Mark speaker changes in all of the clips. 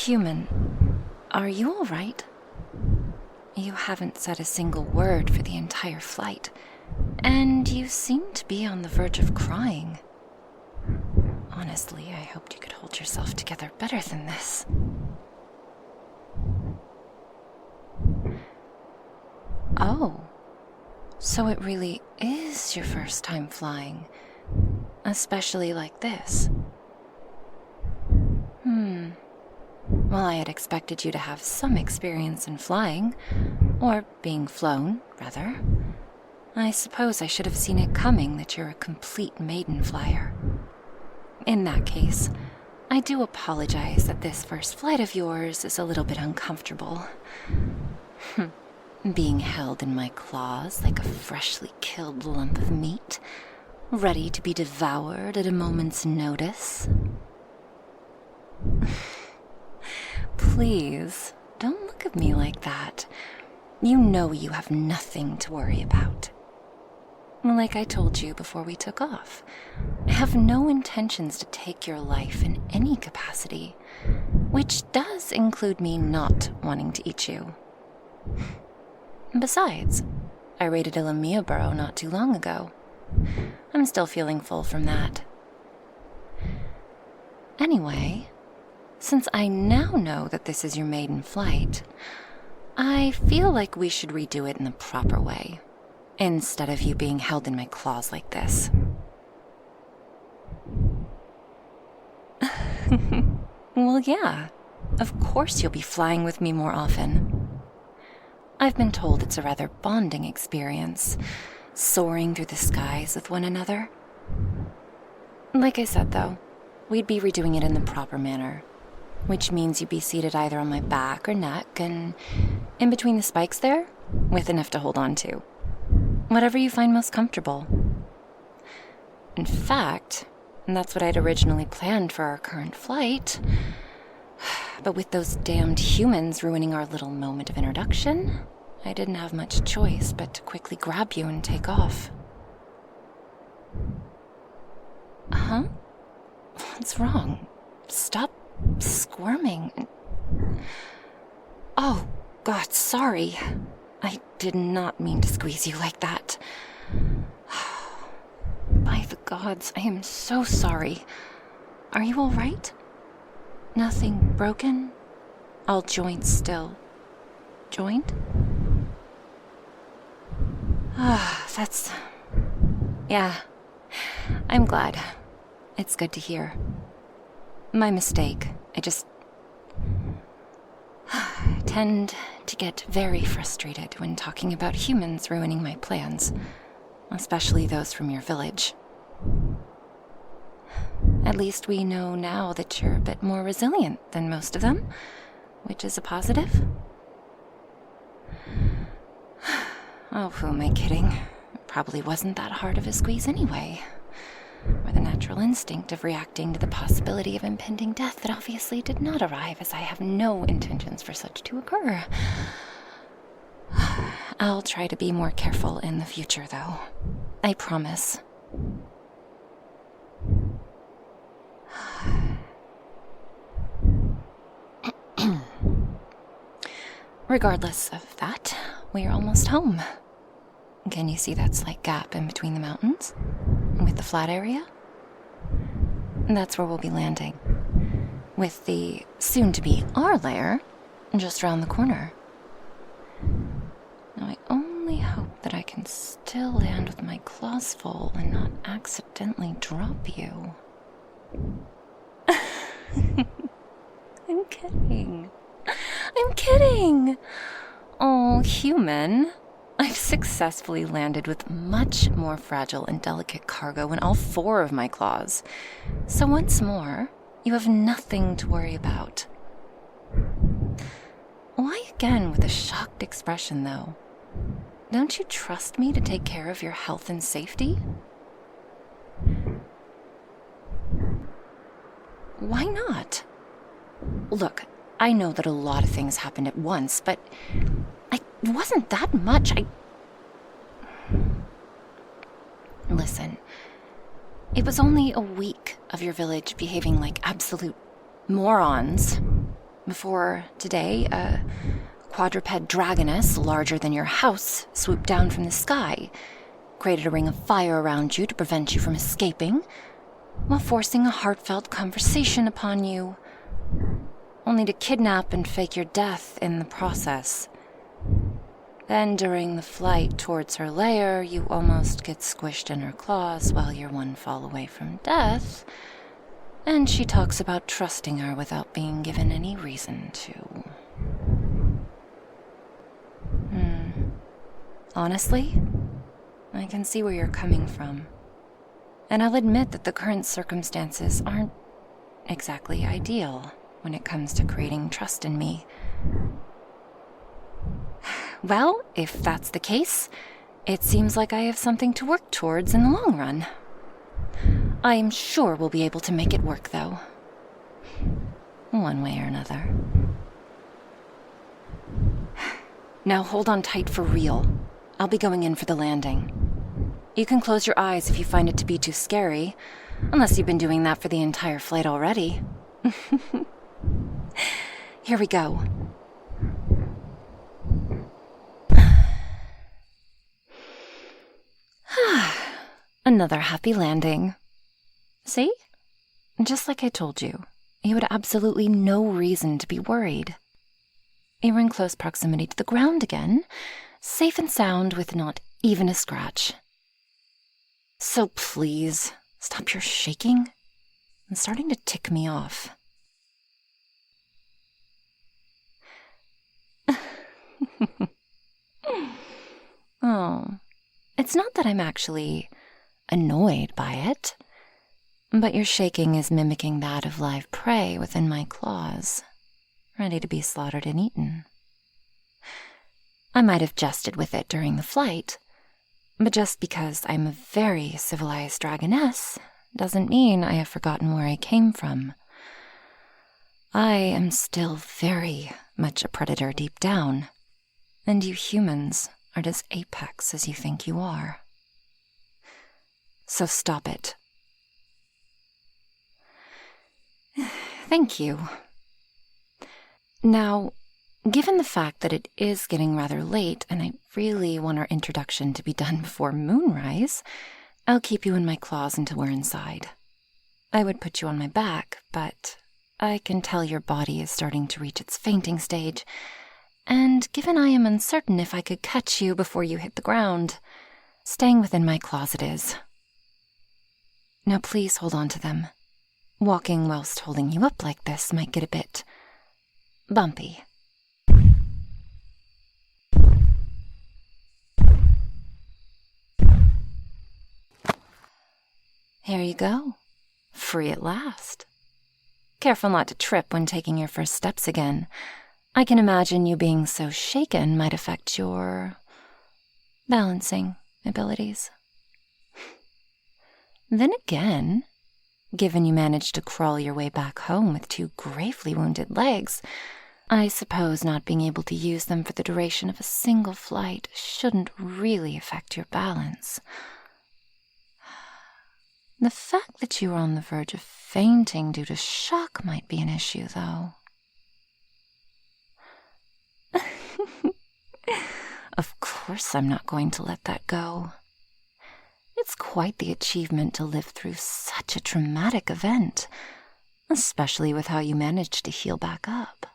Speaker 1: Human, are you all right? You haven't said a single word for the entire flight, and you seem to be on the verge of crying. Honestly, I hoped you could hold yourself together better than this. Oh, so it really is your first time flying, especially like this. Well, I had expected you to have some experience in flying, or being flown, rather. I suppose I should have seen it coming that you're a complete maiden flyer. In that case, I do apologize that this first flight of yours is a little bit uncomfortable. Being held in my claws like a freshly killed lump of meat, ready to be devoured at a moment's notice. Please, don't look at me like that. You know you have nothing to worry about. Like I told you before we took off, I have no intentions to take your life in any capacity, which does include me not wanting to eat you. Besides, I raided a Lamia burrow not too long ago. I'm still feeling full from that. Anyway, since I now know that this is your maiden flight, I feel like we should redo it in the proper way, instead of you being held in my claws like this. Well, yeah, of course you'll be flying with me more often. I've been told it's a rather bonding experience, soaring through the skies with one another. Like I said, though, we'd be redoing it in the proper manner, which means you'd be seated either on my back or neck, and in between the spikes there, with enough to hold on to. Whatever you find most comfortable. In fact, that's what I'd originally planned for our current flight. But with those damned humans ruining our little moment of introduction, I didn't have much choice but to quickly grab you and take off. Huh? What's wrong? Stop squirming. Oh, God, sorry. I did not mean to squeeze you like that. By the gods, I am so sorry. Are you all right? Nothing broken? All joints still joined? That's... Yeah, I'm glad. It's good to hear. My mistake. I just... tend to get very frustrated when talking about humans ruining my plans, especially those from your village. At least we know now that you're a bit more resilient than most of them, which is a positive. Oh, who am I kidding? It probably wasn't that hard of a squeeze anyway. Or the natural instinct of reacting to the possibility of impending death that obviously did not arrive, as I have no intentions for such to occur. I'll try to be more careful in the future, though. I promise. Regardless of that, we're almost home. Can you see that slight gap in between the mountains? With the flat area? That's where we'll be landing. With the soon-to-be our lair just around the corner. Now I only hope that I can still land with my claws full and not accidentally drop you. I'm kidding. I'm kidding! Oh, human. I've successfully landed with much more fragile and delicate cargo in all 4 of my claws. So once more, you have nothing to worry about. Why again with a shocked expression, though? Don't you trust me to take care of your health and safety? Why not? Look, I know that a lot of things happened at once, but it wasn't that much. Listen, it was only a week of your village behaving like absolute morons. Before today, a quadruped dragoness larger than your house swooped down from the sky, created a ring of fire around you to prevent you from escaping, while forcing a heartfelt conversation upon you, only to kidnap and fake your death in the process. Then, during the flight towards her lair, you almost get squished in her claws while you're one fall away from death, and she talks about trusting her without being given any reason to. Honestly, I can see where you're coming from. And I'll admit that the current circumstances aren't exactly ideal when it comes to creating trust in me. Well, if that's the case, it seems like I have something to work towards in the long run. I am sure we'll be able to make it work, though. One way or another. Now hold on tight for real. I'll be going in for the landing. You can close your eyes if you find it to be too scary, unless you've been doing that for the entire flight already. Here we go. Another happy landing. See? Just like I told you, you had absolutely no reason to be worried. You were in close proximity to the ground again, safe and sound with not even a scratch. So please, stop your shaking. It's starting to tick me off. Oh, it's not that I'm actually annoyed by it, but your shaking is mimicking that of live prey within my claws, ready to be slaughtered and eaten. I might have jested with it during the flight, but just because I'm a very civilized dragoness doesn't mean I have forgotten where I came from. I am still very much a predator deep down, and you humans aren't as apex as you think you are. So stop it. Thank you. Now, given the fact that it is getting rather late and I really want our introduction to be done before moonrise, I'll keep you in my claws until we're inside. I would put you on my back, but I can tell your body is starting to reach its fainting stage, and given I am uncertain if I could catch you before you hit the ground, staying within my claws it is. Now please hold on to them. Walking whilst holding you up like this might get a bit bumpy. Here you go. Free at last. Careful not to trip when taking your first steps again. I can imagine you being so shaken might affect your balancing abilities. Then again, given you managed to crawl your way back home with 2 gravely wounded legs, I suppose not being able to use them for the duration of a single flight shouldn't really affect your balance. The fact that you are on the verge of fainting due to shock might be an issue, though. Of course I'm not going to let that go. It's quite the achievement to live through such a traumatic event, especially with how you managed to heal back up.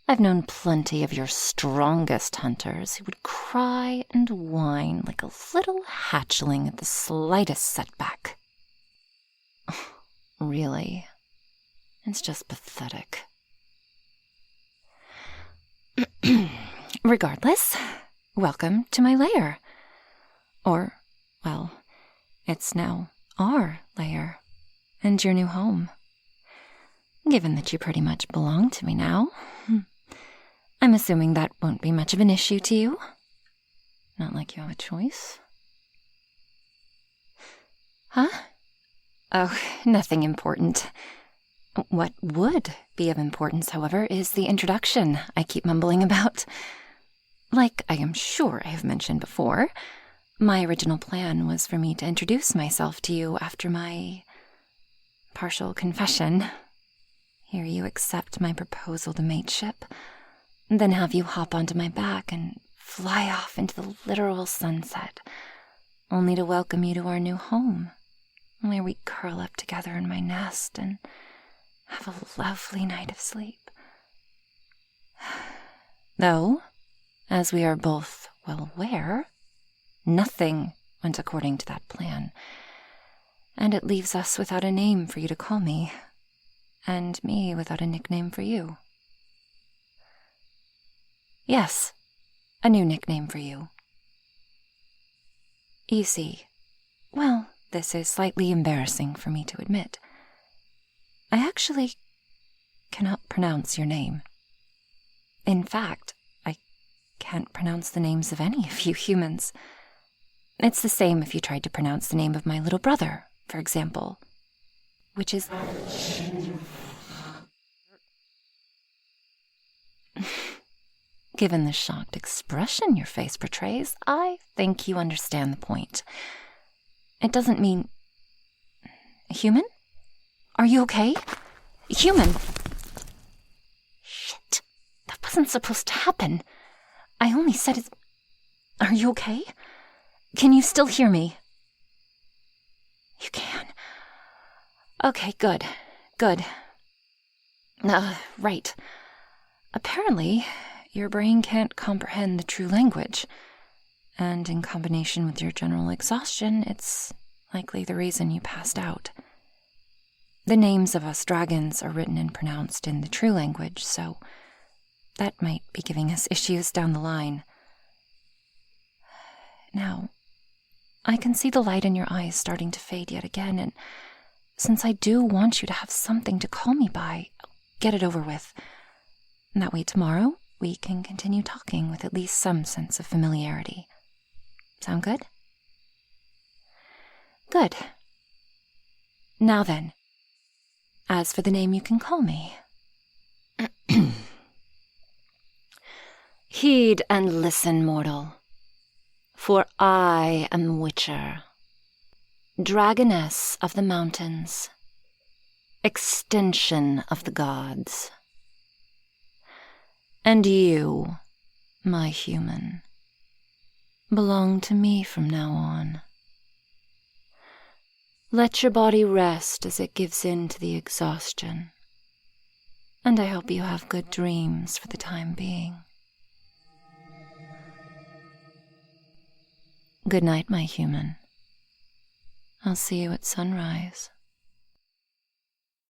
Speaker 1: I've known plenty of your strongest hunters who would cry and whine like a little hatchling at the slightest setback. Really, it's just pathetic. Regardless, welcome to my lair. Or, well, it's now our lair and your new home. Given that you pretty much belong to me now, I'm assuming that won't be much of an issue to you. Not like you have a choice. Huh? Oh, nothing important. What would be of importance, however, is the introduction I keep mumbling about. Like I am sure I have mentioned before, my original plan was for me to introduce myself to you after my partial confession. hear you accept my proposal to mateship, then have you hop onto my back and fly off into the literal sunset, only to welcome you to our new home, where we curl up together in my nest and have a lovely night of sleep. Though, as we are both well aware, nothing went according to that plan, and it leaves us without a name for you to call me, and me without a nickname for you. Yes, a new nickname for you. You see, well, this is slightly embarrassing for me to admit. I actually cannot pronounce your name. In fact, I can't pronounce the names of any of you humans. It's the same if you tried to pronounce the name of my little brother, for example, which is... Given the shocked expression your face portrays, I think you understand the point. It doesn't mean... Human? Are you okay? Human! Shit. That wasn't supposed to happen. I only said it... Are you okay? Can you still hear me? You can. Okay, good. Good. Right. Apparently, your brain can't comprehend the true language, and in combination with your general exhaustion, it's likely the reason you passed out. The names of us dragons are written and pronounced in the true language, so that might be giving us issues down the line. Now, I can see the light in your eyes starting to fade yet again, and since I do want you to have something to call me by, I'll get it over with. That way tomorrow, we can continue talking with at least some sense of familiarity. Sound good? Good. Now then, as for the name you can call me. Heed and listen, mortal, for I am Witcher, Dragoness of the Mountains, Extension of the Gods. And you, my human, belong to me from now on. Let your body rest as it gives in to the exhaustion, and I hope you have good dreams for the time being. Good night, my human. I'll see you at sunrise.